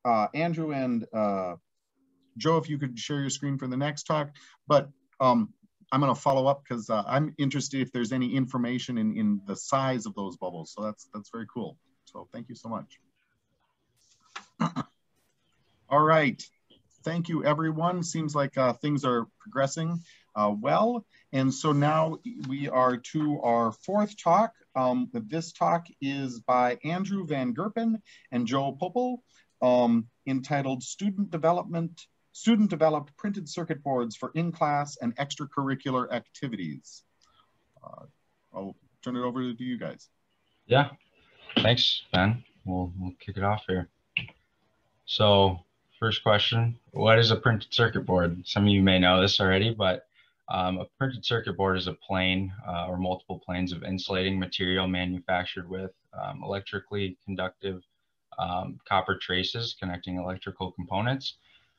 Andrew and Joe, if you could share your screen for the next talk, but I'm going to follow up because I'm interested if there's any information in the size of those bubbles. So that's very cool. So thank you so much. All right. Thank you, everyone. Seems like things are progressing well. And so now we are to our fourth talk. This talk is by Andrew Van Gerpen and Joe Poeppel, entitled Student Developed Printed Circuit Boards for In-Class and Extracurricular Activities. I'll turn it over to you guys. Yeah, thanks, Ben. We'll kick it off here. So first question, what is a printed circuit board? Some of you may know this already, but a printed circuit board is a plane or multiple planes of insulating material manufactured with electrically conductive copper traces connecting electrical components.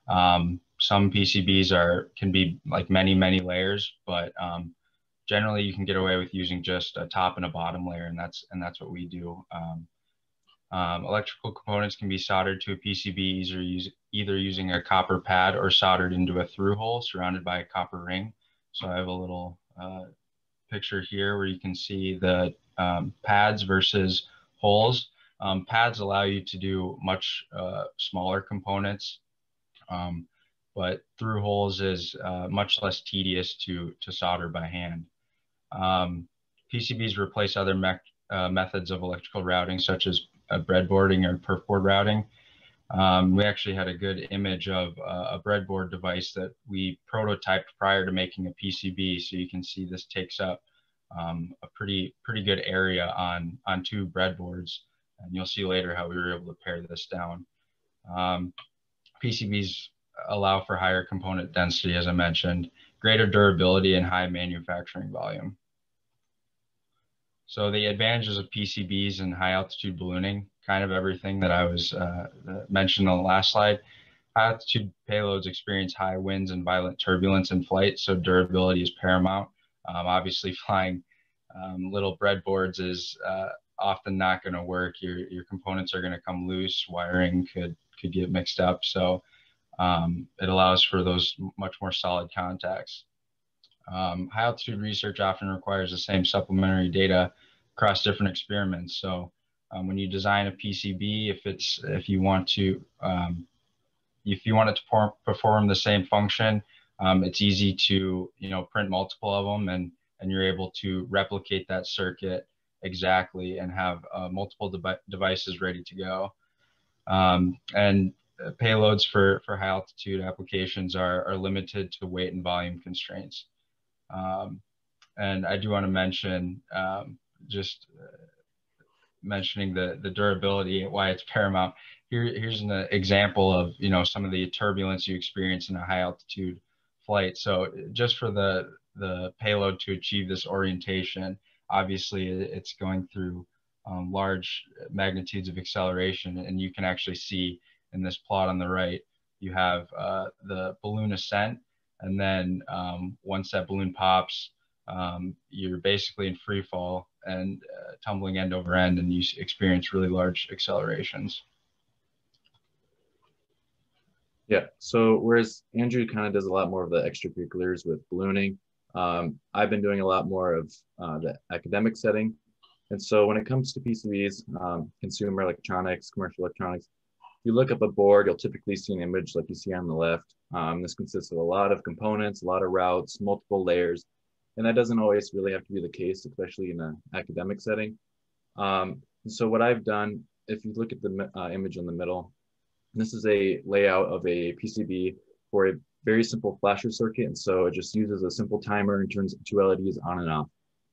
Some PCBs can be like many layers, but generally you can get away with using just a top and a bottom layer, and that's what we do. Electrical components can be soldered to a PCB either using a copper pad or soldered into a through hole surrounded by a copper ring. So I have a little picture here where you can see the pads versus holes. Pads allow you to do much smaller components, but through holes is much less tedious to solder by hand. PCBs replace other methods of electrical routing, such as breadboarding or perf board routing. We actually had a good image of a breadboard device that we prototyped prior to making a PCB. So you can see this takes up a pretty good area on two breadboards. And you'll see later how we were able to pare this down. PCBs allow for higher component density, as I mentioned, greater durability and high manufacturing volume. So the advantages of PCBs and high altitude ballooning, kind of everything that I was mentioned on the last slide. High altitude payloads experience high winds and violent turbulence in flight, so durability is paramount. Obviously flying little breadboards is often not going to work. Your components are going to come loose, wiring could get mixed up, so it allows for those much more solid contacts. High altitude research often requires the same supplementary data across different experiments. So when you design a PCB, if you want it to perform the same function, it's easy to print multiple of them, and you're able to replicate that circuit exactly and have multiple devices ready to go. And payloads for high altitude applications are limited to weight and volume constraints. And I do want to mention, mentioning the durability, why it's paramount. Here's an example of some of the turbulence you experience in a high altitude flight. So just for the payload to achieve this orientation, obviously it's going through large magnitudes of acceleration, and you can actually see in this plot on the right, you have the balloon ascent, and then once that balloon pops, you're basically in free fall and tumbling end over end, and you experience really large accelerations. Yeah, so whereas Andrew kind of does a lot more of the extracurriculars with ballooning, I've been doing a lot more of the academic setting. And so when it comes to PCBs, consumer electronics, commercial electronics, if you look up a board, you'll typically see an image like you see on the left. This consists of a lot of components, a lot of routes, multiple layers. And that doesn't always really have to be the case, especially in an academic setting. So what I've done, if you look at the image in the middle, this is a layout of a PCB for a very simple flasher circuit. And so it just uses a simple timer and turns two LEDs on and off.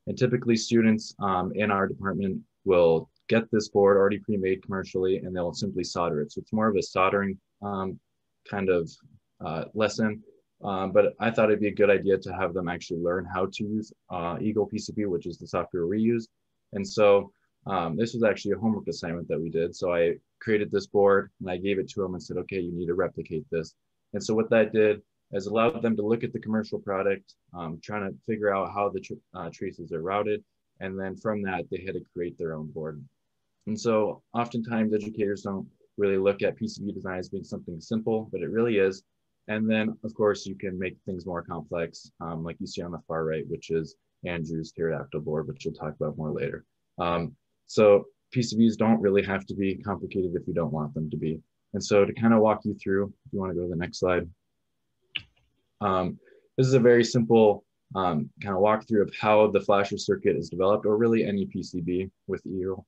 And typically students in our department will get this board already pre-made commercially, and they'll simply solder it. So it's more of a soldering kind of lesson. But I thought it'd be a good idea to have them actually learn how to use Eagle PCB, which is the software we use. And so this was actually a homework assignment that we did. So I created this board and I gave it to them and said, okay, you need to replicate this. And so what that did is allowed them to look at the commercial product, trying to figure out how the traces are routed. And then from that, they had to create their own board. And so oftentimes educators don't really look at PCB design as being something simple, but it really is. And then, of course, you can make things more complex, like you see on the far right, which is Andrew's pterodactyl board, which we'll talk about more later. So PCBs don't really have to be complicated if you don't want them to be. And so to kind of walk you through, if you want to go to the next slide. This is a very simple kind of walkthrough of how the flasher circuit is developed, or really any PCB with EEL.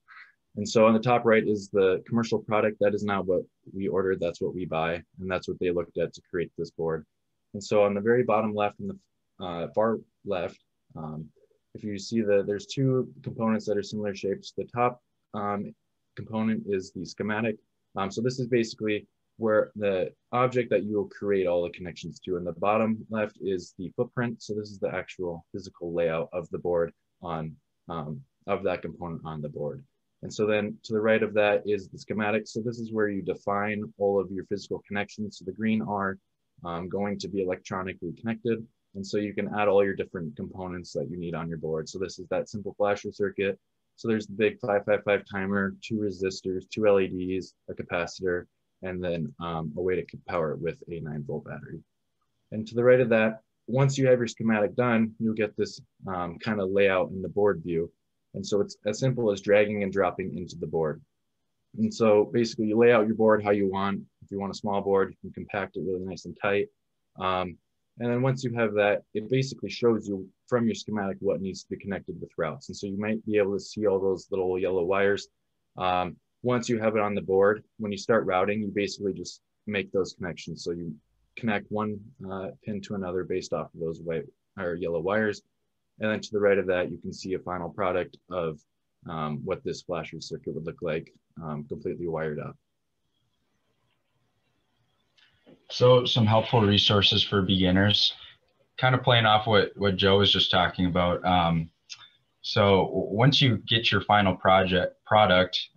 And so on the top right is the commercial product. That is not what we ordered, that's what we buy. And that's what they looked at to create this board. And so on the very bottom left and the far left, if you see there's two components that are similar shapes. The top component is the schematic. So this is basically where the object that you will create all the connections to. And the bottom left is the footprint. So this is the actual physical layout of the board of that component on the board. And so then to the right of that is the schematic. So this is where you define all of your physical connections. So the green are going to be electronically connected. And so you can add all your different components that you need on your board. So this is that simple flasher circuit. So there's the big 555 timer, 2 resistors, 2 LEDs, a capacitor, and then a way to power it with a 9-volt battery. And to the right of that, once you have your schematic done, you'll get this kind of layout in the board view. And so it's as simple as dragging and dropping into the board. And so basically you lay out your board how you want. If you want a small board, you can compact it really nice and tight. And then once you have that, it basically shows you from your schematic what needs to be connected with routes. And so you might be able to see all those little yellow wires. Once you have it on the board, when you start routing, you basically just make those connections. So you connect one pin to another based off of those white or yellow wires. And then to the right of that, you can see a final product of what this flasher circuit would look like, completely wired up. So some helpful resources for beginners, kind of playing off what Joe was just talking about. So once you get your final product,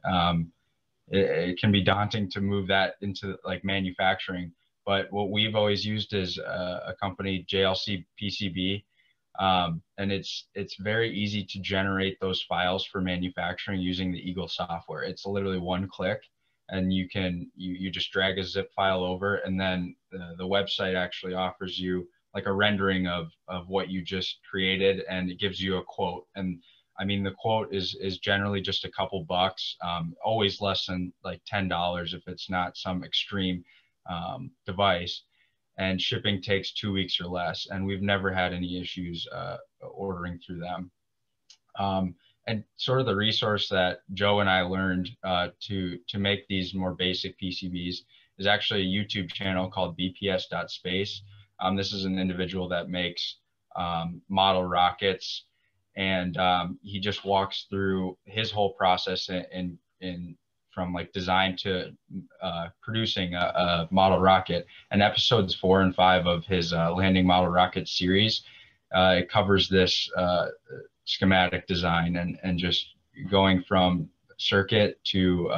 it can be daunting to move that into like manufacturing. But what we've always used is a company, JLC PCB. And it's very easy to generate those files for manufacturing using the Eagle software. It's literally one click, and you just drag a zip file over, and then the website actually offers you like a rendering of what you just created, and it gives you a quote. And I mean, the quote is generally just a couple bucks, always less than like $10 if it's not some extreme device. And shipping takes 2 weeks or less. And we've never had any issues ordering through them. And sort of the resource that Joe and I learned to make these more basic PCBs is actually a YouTube channel called bps.space. This is an individual that makes model rockets, and he just walks through his whole process in from like design to producing a model rocket. And episodes 4 and 5 of his landing model rocket series, it covers this schematic design and just going from circuit to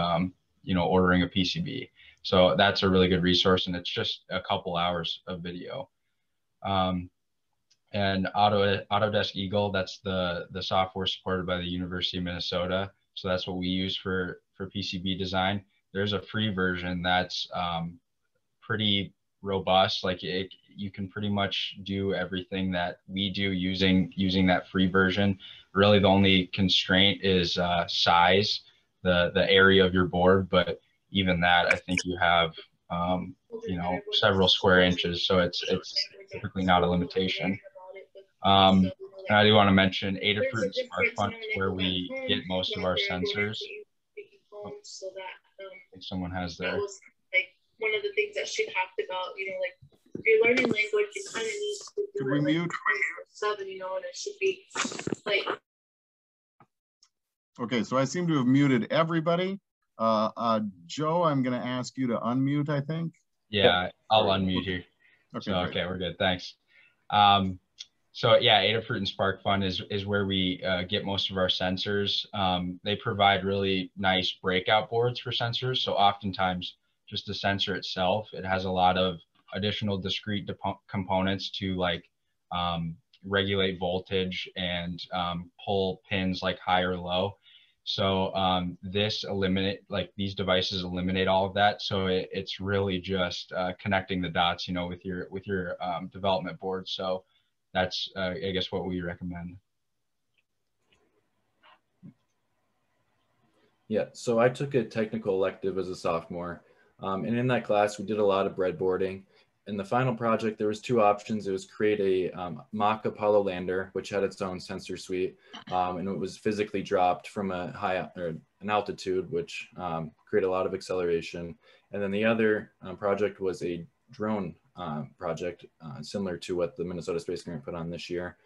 ordering a PCB. So that's a really good resource, and it's just a couple hours of video. And Autodesk Eagle, that's the software supported by the University of Minnesota. So that's what we use for PCB design. There's a free version that's pretty robust. Like you can pretty much do everything that we do using that free version. Really, the only constraint is size, the area of your board. But even that, I think you have several square inches, so it's typically not a limitation. And I do want to mention Adafruit and SparkFun is where we get most of our sensors. Oh, I think someone has their. That was like one of the things that she talked about. Like if you're learning language, you kind of need to do Could we mute? 24/7, and it should be like. Okay, so I seem to have muted everybody. Joe, I'm going to ask you to unmute, I think. Yeah, I'll unmute here. Okay, okay, we're good. Thanks. So yeah, Adafruit and SparkFun is where we get most of our sensors. They provide really nice breakout boards for sensors. So oftentimes just the sensor itself, it has a lot of additional discrete components to like regulate voltage and pull pins like high or low. So these devices eliminate all of that. So it's really just connecting the dots, with your development board. So that's, I guess, what we recommend. Yeah, so I took a technical elective as a sophomore. And in that class, we did a lot of breadboarding. In the final project, there was two options. It was create a mock Apollo lander, which had its own sensor suite, and it was physically dropped from an altitude, which created a lot of acceleration. And then the other project was a drone project, similar to what the Minnesota Space Grant put on this year.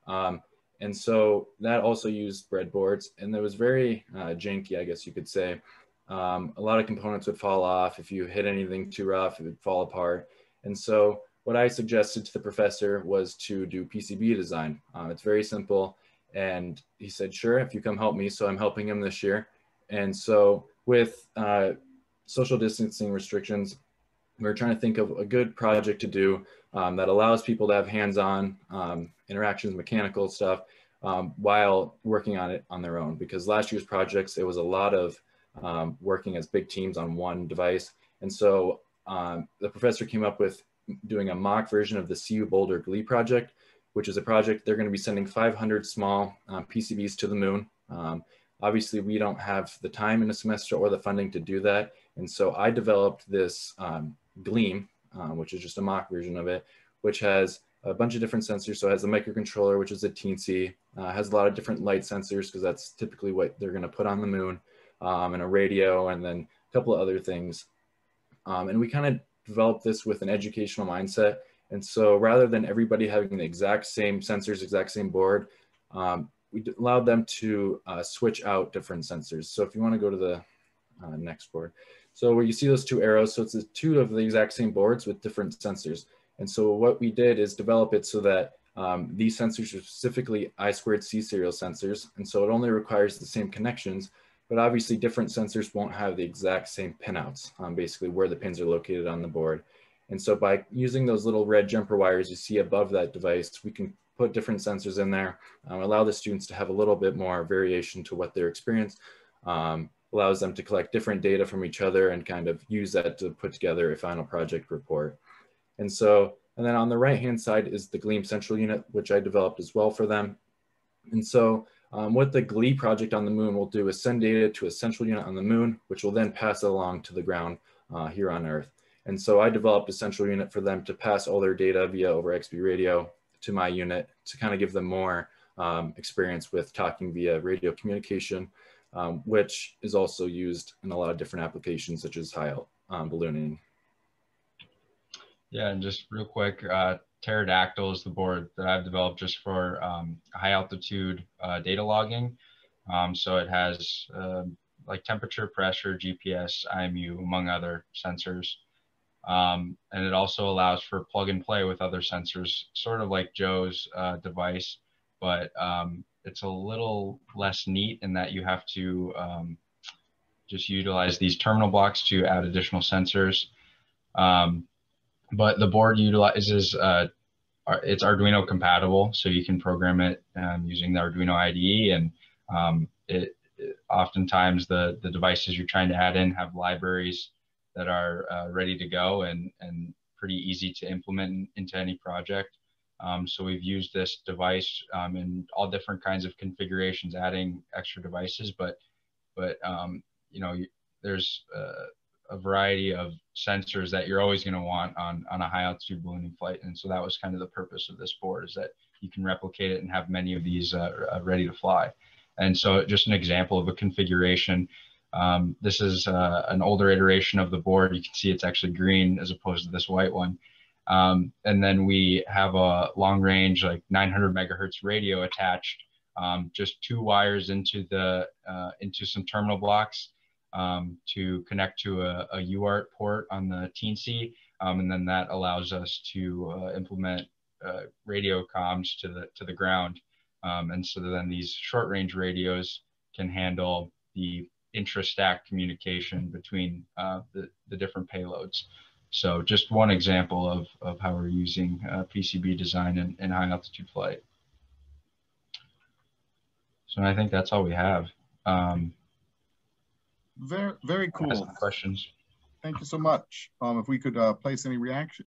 And so that also used breadboards, and it was very janky, I guess you could say. A lot of components would fall off. If you hit anything too rough, it would fall apart. And so what I suggested to the professor was to do PCB design. It's very simple. And he said, sure, if you come help me. So I'm helping him this year. And so with social distancing restrictions, we're trying to think of a good project to do that allows people to have hands-on interactions, mechanical stuff, while working on it on their own. Because last year's projects, it was a lot of working as big teams on one device. And so the professor came up with doing a mock version of the CU Boulder GLEE project, which is a project they're going to be sending 500 small PCBs to the moon. Obviously, we don't have the time in a semester or the funding to do that. And so I developed this Gleam, which is just a mock version of it, which has a bunch of different sensors. So it has a microcontroller, which is a teensy, has a lot of different light sensors because that's typically what they're going to put on the moon, and a radio, and then a couple of other things. And we kind of developed this with an educational mindset. And so rather than everybody having the exact same sensors, exact same board, we allowed them to switch out different sensors. So if you want to go to the next board. So where you see those two arrows, so it's the two of the exact same boards with different sensors. And so what we did is develop it so that these sensors are specifically I2C serial sensors. And so it only requires the same connections, but obviously different sensors won't have the exact same pinouts, basically where the pins are located on the board. And so by using those little red jumper wires you see above that device, we can put different sensors in there, allow the students to have a little bit more variation to what their experience, allows them to collect different data from each other and kind of use that to put together a final project report. And then on the right-hand side is the Gleam Central Unit, which I developed as well for them. And so what the GLEE project on the moon will do is send data to a central unit on the moon, which will then pass it along to the ground here on Earth. And so I developed a central unit for them to pass all their data via over XB radio to my unit to kind of give them more experience with talking via radio communication, which is also used in a lot of different applications such as high ballooning. Yeah, and just real quick, Pterodactyl is the board that I've developed just for high altitude data logging. So it has like temperature, pressure, GPS, IMU, among other sensors. And it also allows for plug and play with other sensors, sort of like Joe's device, but it's a little less neat in that you have to just utilize these terminal blocks to add additional sensors. But the board utilizes, it's Arduino compatible, so you can program it using the Arduino IDE, and oftentimes the devices you're trying to add in have libraries that are ready to go and pretty easy to implement into any project. So we've used this device in all different kinds of configurations, adding extra devices, but you know, there's a variety of sensors that you're always going to want on a high altitude ballooning flight. And so that was kind of the purpose of this board, is that you can replicate it and have many of these ready to fly. And so just an example of a configuration. This is an older iteration of the board. You can see it's actually green as opposed to this white one. And then we have a long range, like 900 megahertz radio attached, just 2 wires into some terminal blocks to connect to a UART port on the teensy. And then that allows us to implement radio comms to the ground. And so then these short range radios can handle the intra-stack communication between the different payloads. So just one example of how we're using PCB design in high altitude flight. So I think that's all we have. Very, very cool. Questions. Thank you so much. If we could place any reaction.